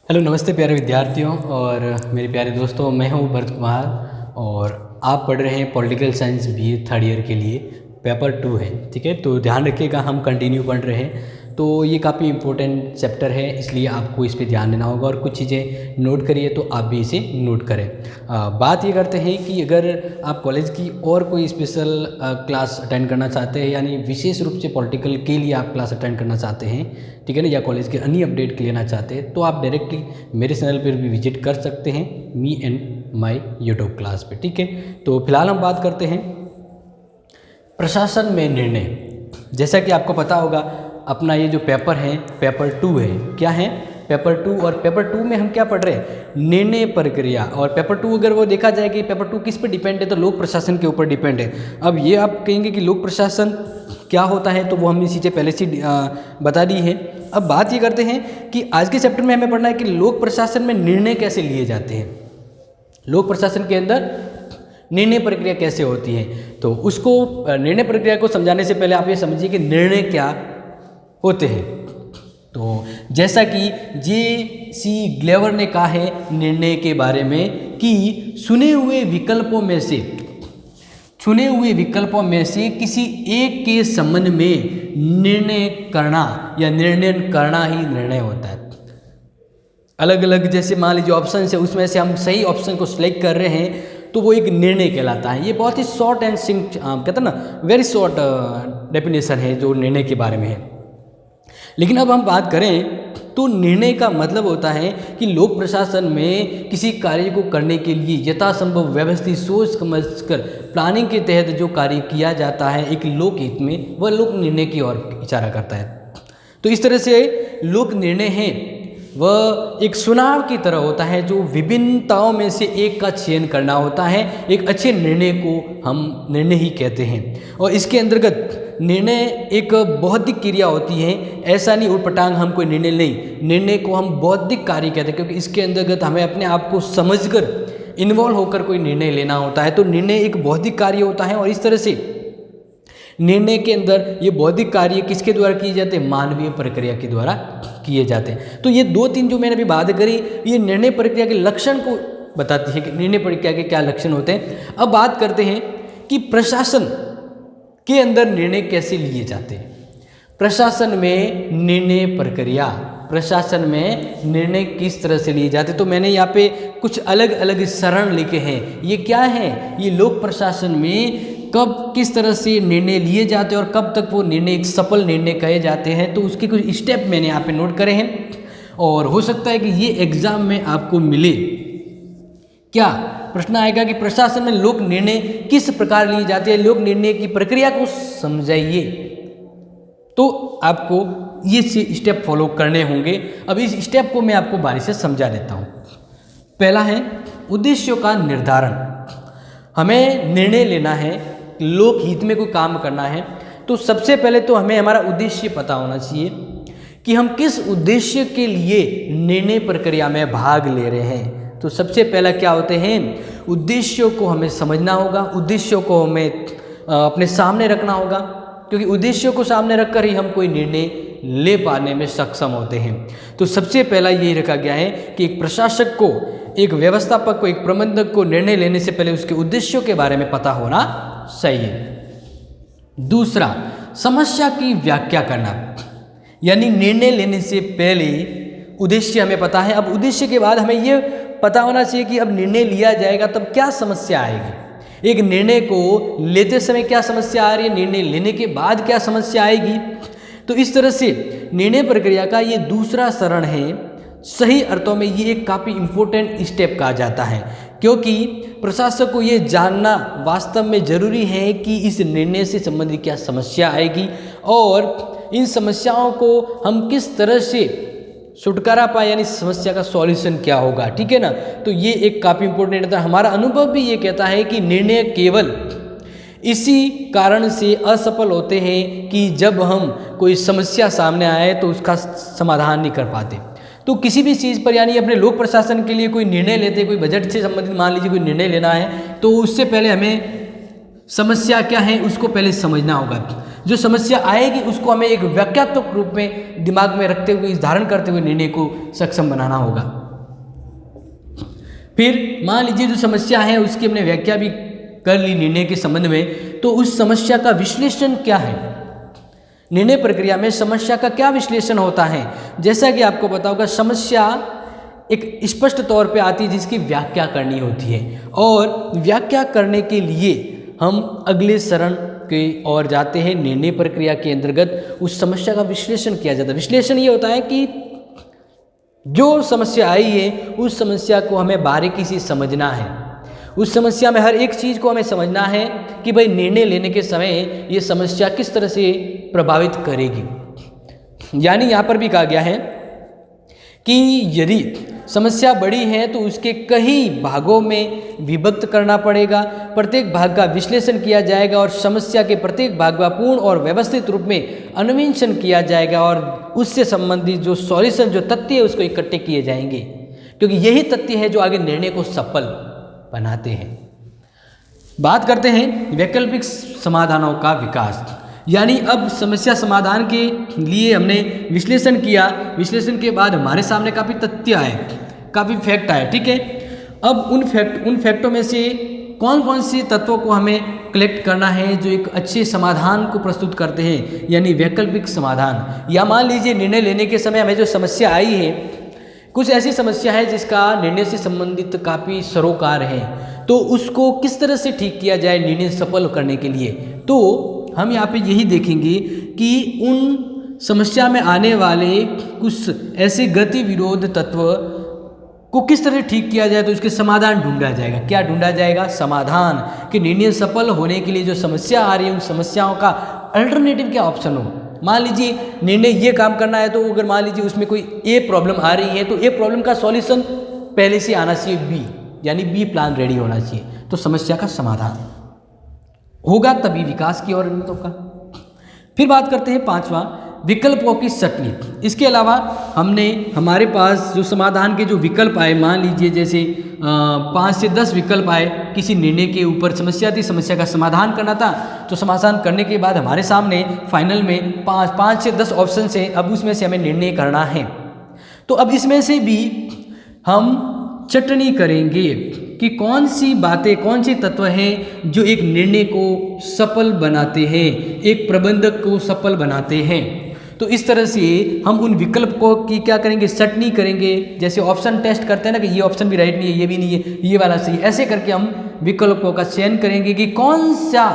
Hello नमस्ते प्यारे विद्यार्थियों और मेरे प्यारे दोस्तों, मैं हूं भरत कुमार और आप पढ़ रहे हैं political science BA third year के लिए। पेपर 2 है, ठीक है। तो ध्यान रखिएगा, हम कंटिन्यू पढ़ रहे हैं। तो ये काफ़ी इम्पोर्टेंट चैप्टर है, इसलिए आपको इस पे ध्यान देना होगा और कुछ चीज़ें नोट करिए तो आप भी इसे नोट करें। बात ये करते हैं कि अगर आप कॉलेज की और कोई स्पेशल क्लास अटेंड करना चाहते हैं, यानी विशेष रूप से पॉलिटिकल के लिए आप क्लास अटेंड करना चाहते हैं, ठीक है ना, या कॉलेज के अन्य अपडेट लेना चाहते हैं, तो आप डायरेक्टली मेरे चैनल पर भी विजिट कर सकते हैं, me and my YouTube class पे, ठीक है। तो फिलहाल हम बात करते हैं प्रशासन में निर्णय। जैसा कि आपको पता होगा, अपना ये जो पेपर है पेपर 2 है। क्या है? पेपर 2। और पेपर 2 में हम क्या पढ़ रहे हैं? निर्णय प्रक्रिया। और पेपर 2 अगर वो देखा जाए कि पेपर 2 किस पे डिपेंड है, तो लोक प्रशासन के ऊपर डिपेंड है। अब ये आप कहेंगे कि लोक प्रशासन क्या होता है, तो वो हमने चीज़ें पहले से बता दी है। अब बात ये करते हैं कि आज के चैप्टर में हमें पढ़ना है कि लोक प्रशासन में निर्णय कैसे लिए जाते हैं, लोक प्रशासन के अंदर निर्णय प्रक्रिया कैसे होती है। तो उसको निर्णय प्रक्रिया को समझाने से पहले आप ये समझिए कि निर्णय क्या होते हैं। तो जैसा कि J.C. ग्लेवर ने कहा है निर्णय के बारे में कि चुने हुए विकल्पों में से किसी एक के संबंध में निर्णय करना या निर्णय करना ही निर्णय होता है। अलग अलग जैसे मान लीजिए ऑप्शन है, उसमें से हम सही ऑप्शन को सिलेक्ट कर रहे हैं तो वो एक निर्णय कहलाता है। ये बहुत ही शॉर्ट एंड कहते हैं ना, वेरी शॉर्ट डेफिनेशन है जो निर्णय के बारे में है। लेकिन अब हम बात करें तो निर्णय का मतलब होता है कि लोक प्रशासन में किसी कार्य को करने के लिए यथासंभव व्यवस्थित सोच समझकर प्लानिंग के तहत जो कार्य किया जाता है एक लोक हित में, वह लोक निर्णय की ओर इशारा करता है। तो इस तरह से लोक निर्णय है वह एक चुनाव की तरह होता है जो विभिन्नताओं में से एक का चयन करना होता है। एक अच्छे निर्णय को हम निर्णय ही कहते हैं। और इसके अंतर्गत निर्णय एक बौद्धिक क्रिया होती है। ऐसा नहीं उटपटांग हम कोई निर्णय नहीं, निर्णय को हम बौद्धिक कार्य कहते हैं, क्योंकि इसके अंतर्गत हमें अपने आप को समझकर इन्वॉल्व होकर कोई निर्णय लेना होता है। तो निर्णय एक बौद्धिक कार्य होता है और इस तरह से निर्णय के अंदर ये बौद्धिक कार्य किसके द्वारा किए जाते हैं? मानवीय प्रक्रिया के द्वारा किए जाते हैं। तो ये 2-3 जो मैंने अभी बात करी, ये निर्णय प्रक्रिया के लक्षण को बताती है कि निर्णय प्रक्रिया के क्या लक्षण होते हैं। अब बात करते हैं कि प्रशासन के अंदर निर्णय कैसे लिए जाते हैं। प्रशासन में निर्णय प्रक्रिया, प्रशासन में निर्णय किस तरह से लिए जाते हैं, तो मैंने यहाँ पे कुछ अलग अलग चरण लिखे हैं। ये क्या है? ये लोक प्रशासन में कब किस तरह से निर्णय लिए जाते हैं और कब तक वो निर्णय एक सफल निर्णय कहे जाते हैं, तो उसके कुछ स्टेप मैंने यहाँ पे नोट करे हैं। और हो सकता है कि ये एग्जाम में आपको मिले। क्या प्रश्न आएगा कि प्रशासन में लोक निर्णय किस प्रकार लिए जाते हैं, लोक निर्णय की प्रक्रिया को समझाइए। तो आपको ये स्टेप फॉलो करने होंगे। अब इस स्टेप को मैं आपको बारी से समझा देता हूँ। पहला है उद्देश्यों का निर्धारण। हमें निर्णय लेना है, लोक हित में कोई काम करना है, तो सबसे पहले तो हमें हमारा उद्देश्य पता होना चाहिए कि हम किस उद्देश्य के लिए निर्णय प्रक्रिया में भाग ले रहे हैं। तो सबसे पहला क्या होते हैं? उद्देश्यों को हमें समझना होगा, उद्देश्यों को हमें अपने सामने रखना होगा, क्योंकि उद्देश्यों को सामने रखकर ही हम कोई निर्णय ले पाने में सक्षम होते हैं। तो सबसे पहला यही रखा गया है कि एक प्रशासक को, एक व्यवस्थापक को, एक प्रबंधक को निर्णय लेने से पहले उसके उद्देश्यों के बारे में पता होना चाहिए। दूसरा, समस्या की व्याख्या करना, यानी निर्णय लेने से पहले उद्देश्य हमें पता है। अब उद्देश्य के बाद हमें ये पता होना चाहिए कि अब निर्णय लिया जाएगा तब क्या समस्या आएगी, एक निर्णय को लेते समय क्या समस्या आ रही है, निर्णय लेने के बाद क्या समस्या आएगी। तो इस तरह से निर्णय प्रक्रिया का ये दूसरा चरण है। सही अर्थों में ये एक काफ़ी इम्पोर्टेंट स्टेप कहा जाता है, क्योंकि प्रशासक को ये जानना वास्तव में ज़रूरी है कि इस निर्णय से संबंधित क्या समस्या आएगी और इन समस्याओं को हम किस तरह से छुटकारा पाए, यानी समस्या का सॉल्यूशन क्या होगा, ठीक है ना। तो ये एक काफ़ी इम्पोर्टेंट होता है। हमारा अनुभव भी ये कहता है कि निर्णय केवल इसी कारण से असफल होते हैं कि जब हम कोई समस्या सामने आए तो उसका समाधान नहीं कर पाते। तो किसी भी चीज़ पर, यानी अपने लोक प्रशासन के लिए कोई निर्णय लेते, कोई बजट से संबंधित मान लीजिए कोई निर्णय लेना है, तो उससे पहले हमें समस्या क्या है उसको पहले समझना होगा। जो समस्या आएगी उसको हमें एक वाक्यात्मक रूप में दिमाग में रखते हुए, धारण करते हुए निर्णय को सक्षम बनाना होगा। फिर मान लीजिए जो समस्या है उसकी हमने व्याख्या भी कर ली निर्णय के संबंध में, तो उस समस्या का विश्लेषण क्या है। निर्णय प्रक्रिया में समस्या का क्या विश्लेषण होता है। जैसा कि आपको पता होगा, समस्या एक स्पष्ट तौर पे आती है जिसकी व्याख्या करनी होती है, और व्याख्या करने के लिए हम अगले चरण के ओर जाते हैं। निर्णय प्रक्रिया के अंतर्गत उस समस्या का विश्लेषण किया जाता है। विश्लेषण ये होता है कि जो समस्या आई है उस समस्या को हमें बारीकी से समझना है। उस समस्या में हर एक चीज़ को हमें समझना है कि भाई निर्णय लेने के समय ये समस्या किस तरह से प्रभावित करेगी। यानी यहाँ पर भी कहा गया है कि यदि समस्या बड़ी है तो उसके कई भागों में विभक्त करना पड़ेगा, प्रत्येक भाग का विश्लेषण किया जाएगा और समस्या के प्रत्येक भाग का पूर्ण और व्यवस्थित रूप में अन्वेषण किया जाएगा, और उससे संबंधित जो सॉल्यूशन, जो तथ्य है उसको इकट्ठे किए जाएंगे, क्योंकि यही तथ्य है जो आगे निर्णय को सफल बनाते हैं। बात करते हैं वैकल्पिक समाधानों का विकास। यानी अब समस्या समाधान के लिए हमने विश्लेषण किया, विश्लेषण के बाद हमारे सामने काफ़ी तथ्य आए, काफ़ी फैक्ट आए, ठीक है। अब उन फैक्टों में से कौन कौन से तत्वों को हमें कलेक्ट करना है जो एक अच्छे समाधान को प्रस्तुत करते हैं, यानी वैकल्पिक समाधान। या मान लीजिए निर्णय लेने के समय हमें जो समस्या आई है, कुछ ऐसी समस्या है जिसका निर्णय से संबंधित काफ़ी सरोकार है, तो उसको किस तरह से ठीक किया जाए निर्णय सफल करने के लिए। तो हम यहाँ पे यही देखेंगे कि उन समस्या में आने वाले कुछ ऐसे गति विरोध तत्व को किस तरह ठीक किया जाए, तो इसके समाधान ढूंढा जाएगा। क्या ढूंढा जाएगा? समाधान। कि निर्णय सफल होने के लिए जो समस्या आ रही है उन समस्याओं का अल्टरनेटिव क्या ऑप्शन हो। मान लीजिए निर्णय ये काम करना है, तो अगर मान लीजिए उसमें कोई ए प्रॉब्लम आ रही है तो ए प्रॉब्लम का सॉल्यूशन पहले से आना चाहिए बी, यानी बी प्लान रेडी होना चाहिए, तो समस्या का समाधान होगा, तभी विकास की ओर उन्नति होगा। फिर बात करते हैं पांचवा, विकल्पों की छंटनी। इसके अलावा हमने हमारे पास जो समाधान के जो विकल्प आए, मान लीजिए जैसे 5 से 10 विकल्प आए, किसी निर्णय के ऊपर समस्या थी, समस्या का समाधान करना था, तो समाधान करने के बाद हमारे सामने फाइनल में 5 से 10 ऑप्शन है। अब उसमें से हमें निर्णय करना है, तो अब इसमें से भी हम छंटनी करेंगे कि कौन सी बातें, कौन से तत्व हैं जो एक निर्णय को सफल बनाते हैं, एक प्रबंधक को सफल बनाते हैं। तो इस तरह से हम उन विकल्प को की क्या करेंगे, छंटनी करेंगे। जैसे ऑप्शन टेस्ट करते हैं ना कि ये ऑप्शन भी राइट नहीं है, ये भी नहीं है, ये वाला सही, ऐसे करके हम विकल्पों का चयन करेंगे कि कौन सा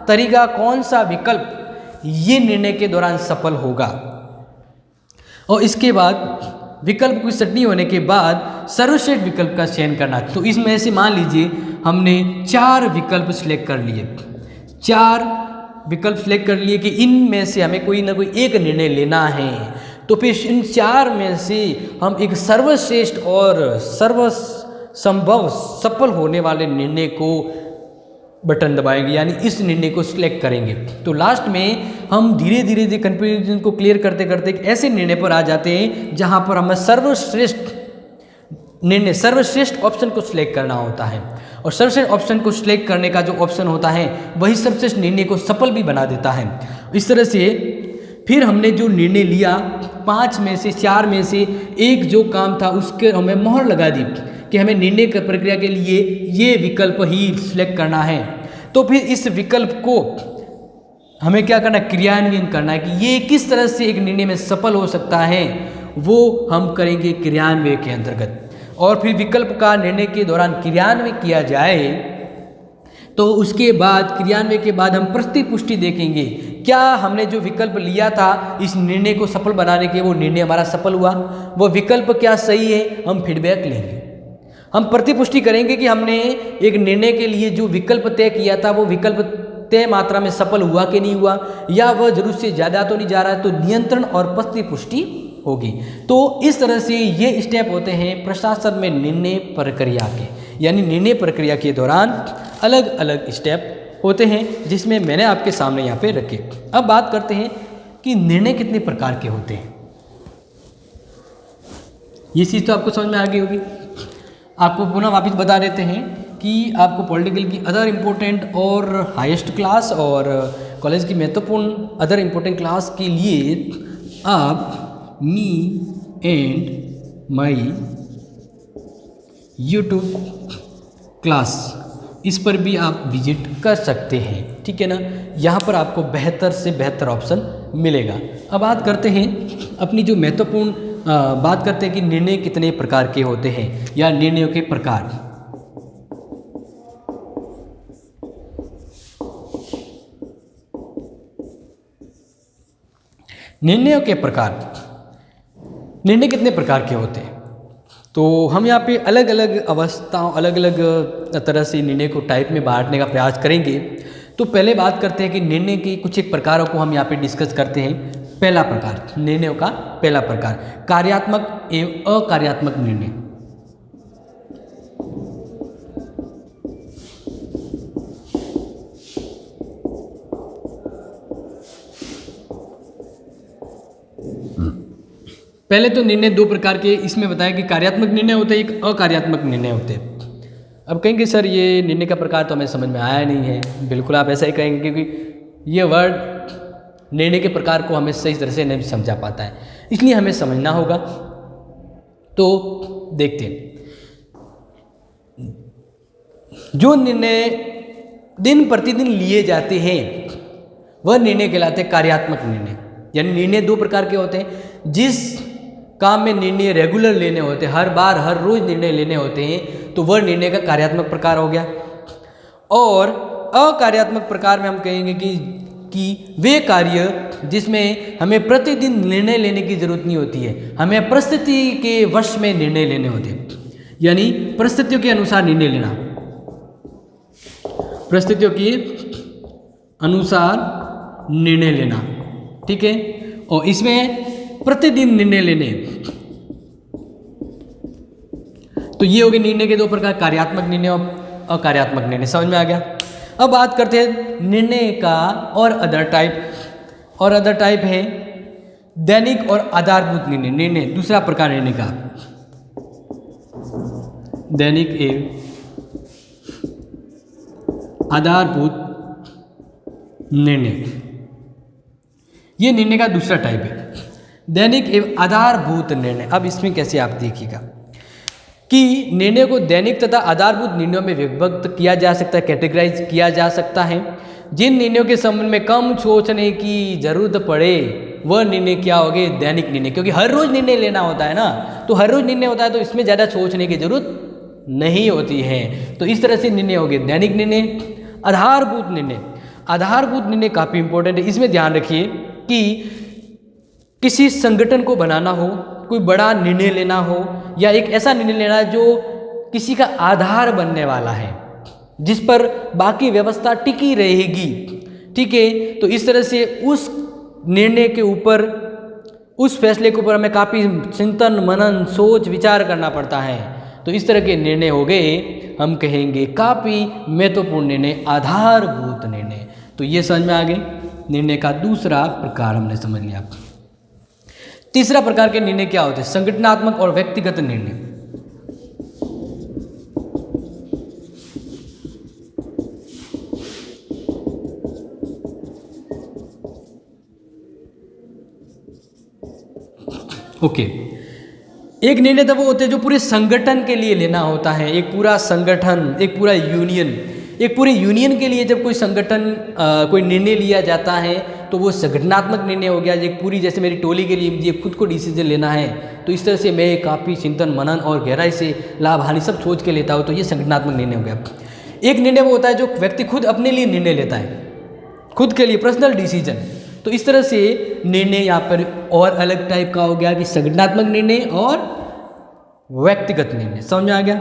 तरीका, कौन सा विकल्प ये निर्णय के दौरान सफल होगा। और इसके बाद विकल्प की छंटनी होने के बाद सर्वश्रेष्ठ विकल्प का चयन करना। तो इसमें से मान लीजिए हमने 4 विकल्प सिलेक्ट कर लिए, 4 विकल्प सिलेक्ट कर लिए कि इनमें से हमें कोई ना कोई एक निर्णय लेना है, तो फिर इन 4 में से हम एक सर्वश्रेष्ठ और सर्वसंभव सफल होने वाले निर्णय को बटन दबाएंगे, यानी इस निर्णय को सिलेक्ट करेंगे। तो लास्ट में हम धीरे धीरे कंफ्यूजन को क्लियर करते करते एक ऐसे निर्णय पर आ जाते हैं जहां पर हमें सर्वश्रेष्ठ निर्णय, सर्वश्रेष्ठ ऑप्शन को सिलेक्ट करना होता है, और सर्वश्रेष्ठ ऑप्शन को सिलेक्ट करने का जो ऑप्शन होता है वही सर्वश्रेष्ठ निर्णय को सफल भी बना देता है। इस तरह से फिर हमने जो निर्णय लिया, 5 में से 4 में से एक जो काम था उसके हमें मोहर लगा दी कि हमें निर्णय की प्रक्रिया के लिए ये विकल्प ही सिलेक्ट करना है। तो फिर इस विकल्प को हमें क्या करना, क्रियान्वयन करना है कि ये किस तरह से एक निर्णय में सफल हो सकता है, वो हम करेंगे क्रियान्वयन के अंतर्गत। और फिर विकल्प का निर्णय के दौरान क्रियान्वयन किया जाए तो उसके बाद क्रियान्वयन के बाद हम प्रतिपुष्टि देखेंगे, क्या हमने जो विकल्प लिया था इस निर्णय को सफल बनाने के, वो निर्णय हमारा सफल हुआ, वो विकल्प क्या सही है, हम फीडबैक लेंगे। हम प्रतिपुष्टि करेंगे कि हमने एक निर्णय के लिए जो विकल्प तय किया था वो विकल्प तय मात्रा में सफल हुआ कि नहीं हुआ, या वह जरूरत से ज़्यादा तो नहीं जा रहा है, तो नियंत्रण और प्रतिपुष्टि होगी। तो इस तरह से ये स्टेप होते हैं प्रशासन में निर्णय प्रक्रिया के, यानी निर्णय प्रक्रिया के दौरान अलग अलग स्टेप होते हैं जिसमें मैंने आपके सामने यहाँ पे रखे। अब बात करते हैं कि निर्णय कितने प्रकार के होते हैं। ये चीज़ तो आपको समझ में आ गई होगी। आपको पुनः वापस बता देते हैं कि आपको पॉलिटिकल की अदर इम्पोर्टेंट और हाईएस्ट क्लास और कॉलेज की महत्वपूर्ण अदर इम्पोर्टेंट क्लास के लिए आप me and my YouTube class इस पर भी आप विजिट कर सकते हैं, ठीक है ना। यहाँ पर आपको बेहतर से बेहतर ऑप्शन मिलेगा। अब बात करते हैं अपनी जो महत्वपूर्ण बात करते हैं कि निर्णय कितने प्रकार के होते हैं या निर्णयों के प्रकार। निर्णयों के प्रकार, निर्णय कितने प्रकार के होते हैं, तो हम यहाँ पे अलग अलग अवस्थाओं अलग अलग तरह से निर्णय को टाइप में बांटने का प्रयास करेंगे। तो पहले बात करते हैं कि निर्णय के कुछ एक प्रकारों को हम यहाँ पे डिस्कस करते हैं। पहला प्रकार, निर्णयों का पहला प्रकार, कार्यात्मक एवं अकार्यात्मक निर्णय। पहले तो निर्णय दो प्रकार के इसमें बताया कि कार्यात्मक निर्णय होते हैं, एक अकार्यात्मक निर्णय होते हैं। अब कहेंगे सर ये निर्णय का प्रकार तो हमें समझ में आया नहीं है। बिल्कुल आप ऐसा ही कहेंगे क्योंकि ये वर्ड निर्णय के प्रकार को हमें सही तरह से नहीं समझा पाता है, इसलिए हमें समझना होगा। तो देखते हैं, जो निर्णय दिन प्रतिदिन लिए जाते हैं वह निर्णय कहलाते हैं कार्यात्मक निर्णय। यानी निर्णय दो प्रकार के होते हैं। जिस काम में निर्णय रेगुलर लेने होते हैं, हर बार हर रोज निर्णय लेने होते हैं, तो वह निर्णय का कार्यात्मक प्रकार हो गया। और अकार्यात्मक प्रकार में हम कहेंगे कि वे कार्य जिसमें हमें प्रतिदिन निर्णय लेने की जरूरत नहीं होती है, हमें परिस्थिति के वश में निर्णय लेने होते हैं। यानी परिस्थितियों के अनुसार निर्णय लेना, परिस्थितियों के अनुसार निर्णय लेना, ठीक है। और इसमें प्रतिदिन निर्णय लेने, तो ये हो गए निर्णय के दो प्रकार, कार्यात्मक निर्णय और अकार्यात्मक निर्णय। समझ में आ गया। अब बात करते हैं निर्णय का और अदर टाइप। और अदर टाइप है दैनिक और आधारभूत निर्णय। निर्णय दूसरा प्रकार निर्णय का, दैनिक एवं आधारभूत निर्णय। ये निर्णय का दूसरा टाइप है, दैनिक एवं आधारभूत निर्णय। अब इसमें कैसे आप देखिएगा कि निर्णय को दैनिक तथा आधारभूत निर्णयों में विभक्त किया जा सकता है, कैटेगराइज किया जा सकता है। जिन निर्णयों के संबंध में कम सोचने की जरूरत पड़े वह निर्णय क्या हो गए, दैनिक निर्णय। क्योंकि हर रोज निर्णय लेना होता है ना, तो हर रोज निर्णय होता है तो इसमें ज़्यादा सोचने की जरूरत नहीं होती है। तो इस तरह से निर्णय हो गए दैनिक निर्णय। आधारभूत निर्णय, आधारभूत निर्णय काफ़ी इंपॉर्टेंट है। इसमें ध्यान रखिए कि किसी संगठन को बनाना हो, कोई बड़ा निर्णय लेना हो, या एक ऐसा निर्णय लेना जो किसी का आधार बनने वाला है, जिस पर बाकी व्यवस्था टिकी रहेगी, ठीक है। तो इस तरह से उस निर्णय के ऊपर, उस फैसले के ऊपर हमें काफ़ी चिंतन मनन सोच विचार करना पड़ता है। तो इस तरह के निर्णय हो गए, हम कहेंगे काफ़ी महत्वपूर्ण निर्णय, आधारभूत निर्णय। तो ये समझ में आ गए, निर्णय का दूसरा प्रकार हमने समझ लिया। तीसरा प्रकार के निर्णय क्या होते हैं, संगठनात्मक और व्यक्तिगत निर्णय। ओके, एक निर्णय तो वो होते हैं जो पूरे संगठन के लिए लेना होता है। एक पूरा संगठन, एक पूरा यूनियन, एक पूरे यूनियन के लिए जब कोई संगठन कोई निर्णय लिया जाता है तो वो संगठनात्मक निर्णय हो गया। एक पूरी, जैसे मेरी टोली के लिए मुझे खुद को डिसीजन लेना है, तो इस तरह से मैं काफ़ी चिंतन मनन और गहराई से लाभ हानि सब सोच के लेता हूँ, तो ये संगठनात्मक निर्णय हो गया। एक निर्णय वो होता है जो व्यक्ति खुद अपने लिए निर्णय लेता है, खुद के लिए पर्सनल डिसीजन। तो इस तरह से निर्णय यहाँ पर और अलग टाइप का हो गया कि संगठनात्मक निर्णय और व्यक्तिगत निर्णय। समझ में आ गया।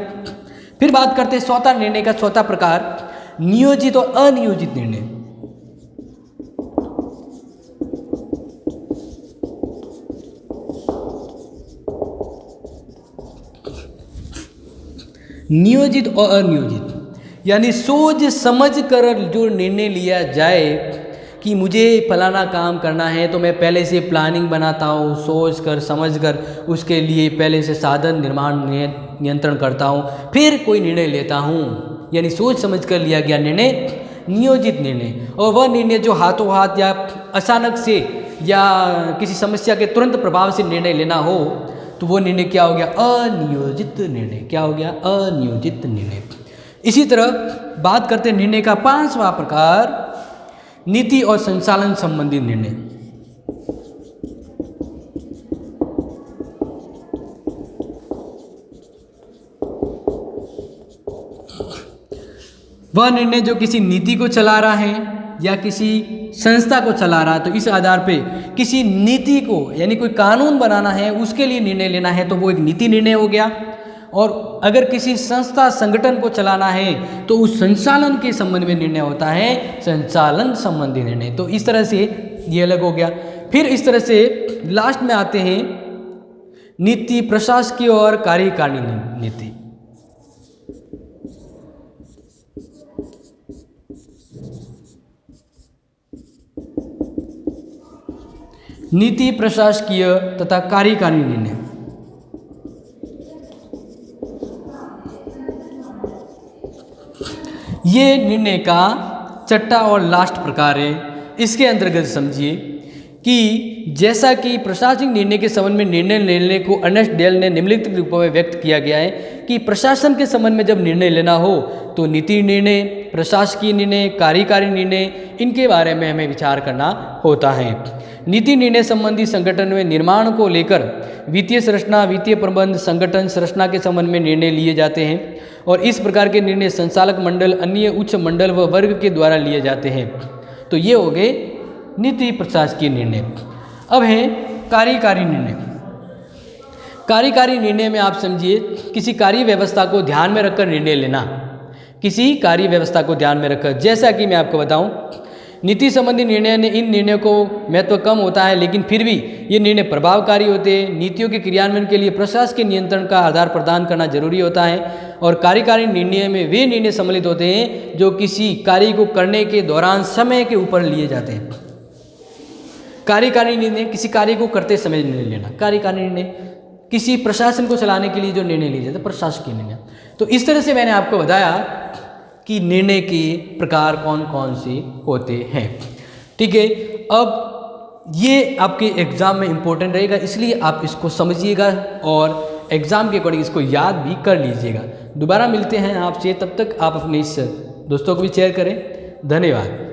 फिर बात करते हैं चौथा निर्णय का, चौथा प्रकार नियोजित और अनियोजित निर्णय। नियोजित और अनियोजित यानी सोच समझ कर जो निर्णय लिया जाए कि मुझे फलाना काम करना है, तो मैं पहले से प्लानिंग बनाता हूँ, सोच कर समझ कर उसके लिए पहले से साधन निर्माण नियंत्रण करता हूँ, फिर कोई निर्णय लेता हूँ। यानी सोच समझ कर लिया गया निर्णय नियोजित निर्णय। और वह निर्णय जो हाथों हाथ या अचानक से या किसी समस्या के तुरंत प्रभाव से निर्णय लेना हो तो वो निर्णय क्या हो गया? अनियोजित निर्णय। क्या हो गया? अनियोजित निर्णय। इसी तरह बात करते हैं निर्णय का 5वां प्रकार, नीति और संचालन संबंधी निर्णय। वह निर्णय जो किसी नीति को चला रहा है या किसी संस्था को चला रहा है, तो इस आधार पे किसी नीति को यानी कोई कानून बनाना है उसके लिए निर्णय लेना है तो वो एक नीति निर्णय हो गया। और अगर किसी संस्था संगठन को चलाना है तो उस संचालन के संबंध में निर्णय होता है संचालन संबंधी निर्णय। तो इस तरह से ये अलग हो गया। फिर इस तरह से लास्ट में आते हैं नीति, प्रशासकीय और कार्यकारिणी नीति। नीति, प्रशासकीय तथा कार्यकारिणी निर्णय। ये निर्णय का छठा और लास्ट प्रकार है। इसके अंतर्गत समझिए कि जैसा कि प्रशासनिक निर्णय के संबंध में निर्णय लेने को अर्नेस्ट डेल ने निम्नलिखित रूपों में व्यक्त किया गया है कि प्रशासन के संबंध में जब निर्णय लेना हो तो नीति निर्णय, प्रशासकीय निर्णय, कार्यकारी निर्णय, इनके बारे में हमें विचार करना होता है। नीति निर्णय संबंधी संगठन में निर्माण को लेकर वित्तीय संरचना, वित्तीय प्रबंध, संगठन संरचना के संबंध में निर्णय लिए जाते हैं और इस प्रकार के निर्णय संचालक मंडल, अन्य उच्च मंडल व वर्ग के द्वारा लिए जाते हैं। तो ये हो गए नीति प्रशासकीय निर्णय। अब है कार्यकारी निर्णय। कार्यकारी निर्णय में आप समझिए किसी कार्य व्यवस्था को ध्यान में रखकर निर्णय लेना, किसी कार्य व्यवस्था को ध्यान में रखकर। जैसा कि मैं आपको बताऊं, नीति संबंधी निर्णय ने इन निर्णयों को महत्व कम होता है लेकिन फिर भी ये निर्णय प्रभावकारी होते हैं। नीतियों के क्रियान्वयन के लिए प्रशासकीय नियंत्रण का आधार प्रदान करना जरूरी होता है और कार्यकारी निर्णय में वे निर्णय सम्मिलित होते हैं जो किसी कार्य को करने के दौरान समय के ऊपर लिए जाते हैं। कार्यकारी निर्णय किसी कार्य को करते समय निर्णय लेना, कार्यकारी निर्णय किसी प्रशासन को चलाने के लिए जो निर्णय लिए जाते हैं प्रशासकीय निर्णय। तो इस तरह से मैंने आपको बताया कि निर्णय के प्रकार कौन कौन से होते हैं। ठीक है, अब ये आपके एग्ज़ाम में इम्पोर्टेंट रहेगा, इसलिए आप इसको समझिएगा और एग्ज़ाम के अकॉर्डिंग इसको याद भी कर लीजिएगा। दोबारा मिलते हैं आपसे, तब तक आप अपने इस दोस्तों को भी शेयर करें। धन्यवाद।